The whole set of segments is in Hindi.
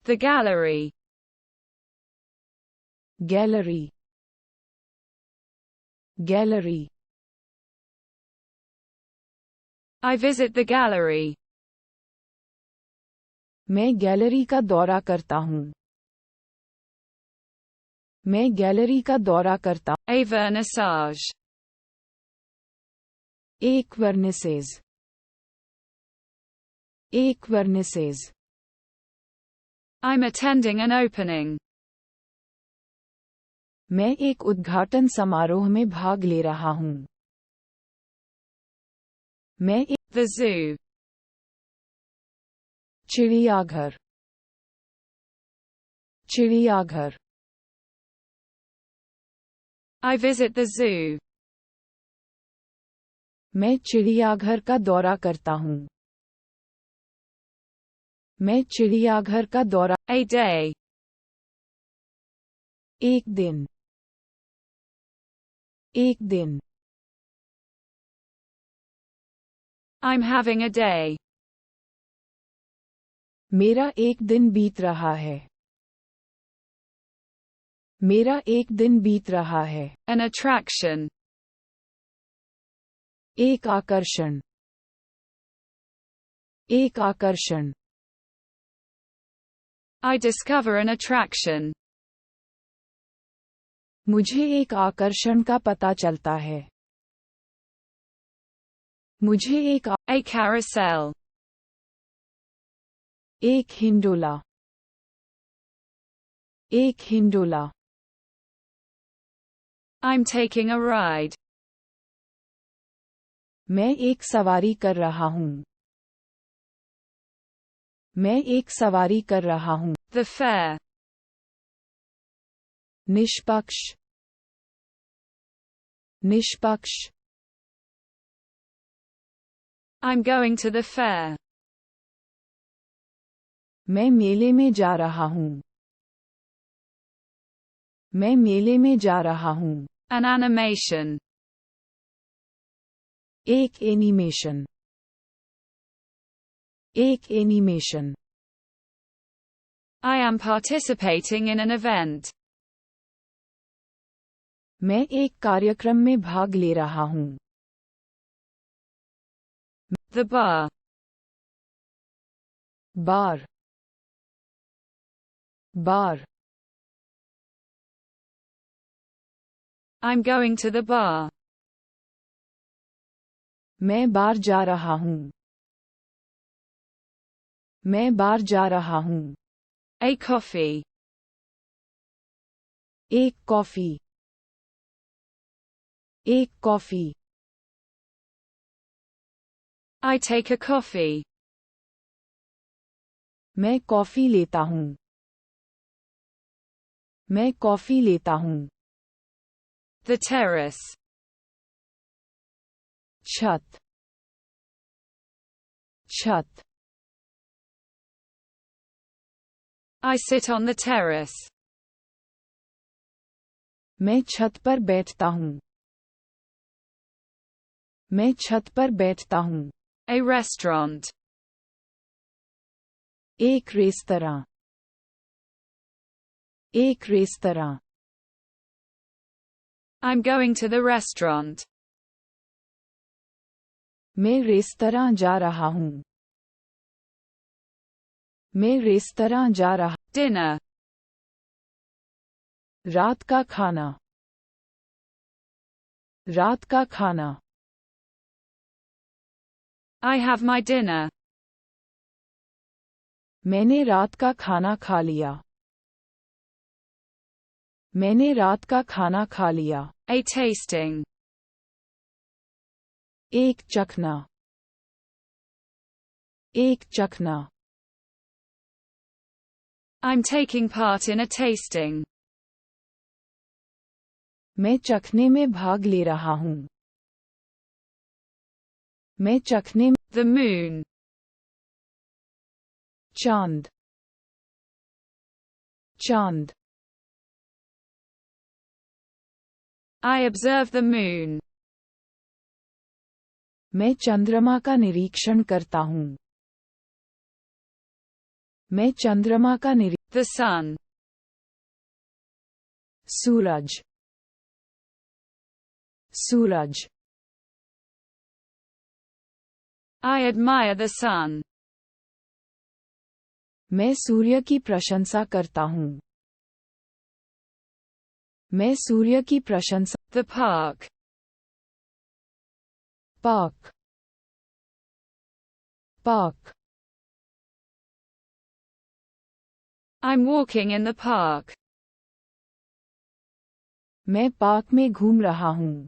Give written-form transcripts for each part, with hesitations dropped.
The gallery. Gallery. Gallery. I visit the gallery. मैं गैलरी का दौरा करता हूँ. मैं गैलरी का दौरा करता. A vernissage. एक वर्निसेस. एक वर्निसेस. I'm attending an opening. मैं एक उद्घाटन समारोह में भाग ले रहा हूँ. मैं एक. The zoo. चिड़ियाघर. चिड़ियाघर. I visit the zoo. मैं चिड़ियाघर का दौरा करता हूँ. मैं चिड़ियाघर का दौरा. A day. एक दिन. एक दिन. I'm having a day. मेरा एक दिन बीत रहा है. मेरा एक दिन बीत रहा है. An attraction. एक आकर्षण. एक आकर्षण. I discover an attraction. मुझे एक आकर्षण का पता चलता है. मुझे एक. A carousel. एक हिंडोला. एक Hindola. I'm taking a ride. मैं एक सवारी कर रहा हूँ. मैं एक सवारी कर रहा हूँ. The fair. निष्पक्ष. निष्पक्ष. I'm going to the fair. मैं मेले में जा रहा हूँ. मैं मेले में जा रहा हूँ. An animation. एक एनिमेशन. एक animation. I am participating in an event. मैं एक कार्यक्रम में भाग ले रहा हूँ. The bar. Bar. Bar. I'm going to the bar. मैं बार जा रहा हूँ. मैं बार जा रहा हूँ. A coffee. एक कॉफी. एक coffee. I take a coffee. मैं कॉफी लेता हूँ. मैं कॉफी लेता हूँ. The terrace. छत. छत. I sit on the terrace. मैं छत पर बैठता हूँ. मैं छत पर बैठता हूँ. A restaurant. एक रेस्तरां. एक restaurant. I'm going to the restaurant. मैं रेस्तरां जा रहा हूँ. मैं रेस्तरां जा रहा. Dinner. रात का खाना. रात का खाना. I have my dinner. मैंने रात का खाना खा लिया. मैंने रात का खाना खा लिया. A tasting. एक चखना. एक चखना. I'm taking part in a tasting. मैं चखने में भाग ले रहा हूँ. मैं चखने में. The moon. चांद. चांद. I observe the moon. मैं चंद्रमा का निरीक्षण करता हूँ. मैं चंद्रमा का The sun. Suraj, Suraj. I admire the sun. मैं सूर्य की प्रशंसा करता हूँ। मैं सूर्य की प्रशंसा। The park. Park, park. I'm walking in the park. मैं पार्क में घूम रहा हूँ।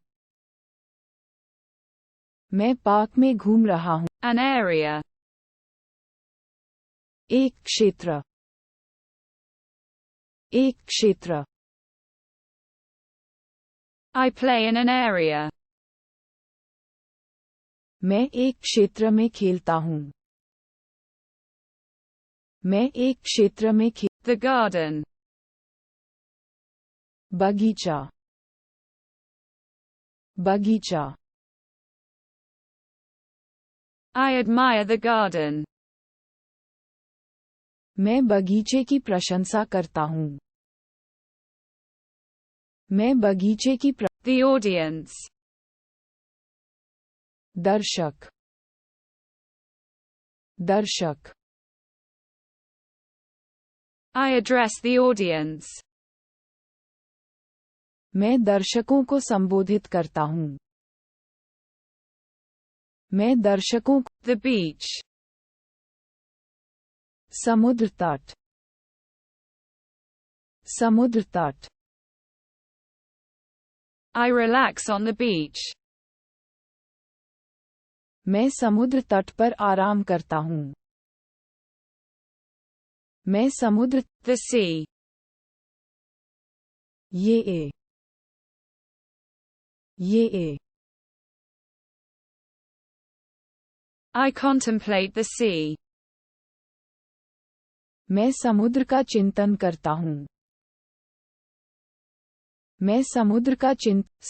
मैं पार्क में घूम रहा हूँ। An area. एक क्षेत्र, एक क्षेत्र। I play in an area. मैं एक क्षेत्र में खेलता हूँ। मैं एक क्षेत्र में The garden. बगीचा, बगीचा। I admire the garden. मैं बगीचे की प्रशंसा करता हूँ। मैं बगीचे की The audience. दर्शक, दर्शक। I address the audience. मैं दर्शकों को संबोधित करता हूँ। मैं दर्शकों को। The beach. समुद्र तट, समुद्र तट। I relax on the beach. मैं समुद्र तट पर आराम करता हूँ। मैं समुद्र। The sea. ये I contemplate the sea. मैं समुद्र का चिंतन करता हूँ। मैं समुद्र का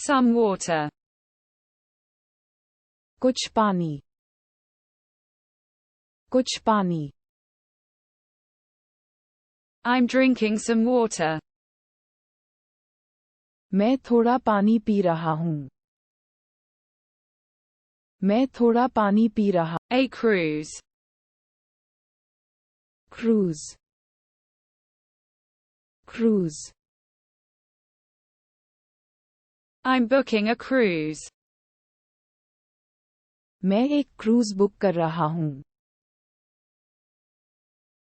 Some water. कुछ पानी, कुछ पानी। I'm drinking some water. मैं थोड़ा पानी पी रहा हूँ। मैं थोड़ा पानी पी रहा। A cruise. Cruise, cruise. I'm booking a cruise. मैं एक क्रूज बुक कर रहा हूँ।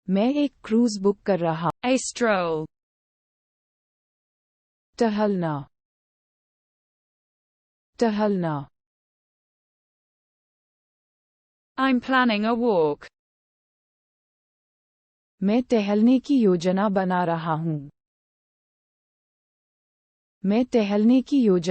मैं एक क्रूज बुक कर रहा। A stroll. टहलना, टहलना। I'm planning a walk. मैं टहलने की योजना बना रहा हूँ। मैं टहलने की योजना।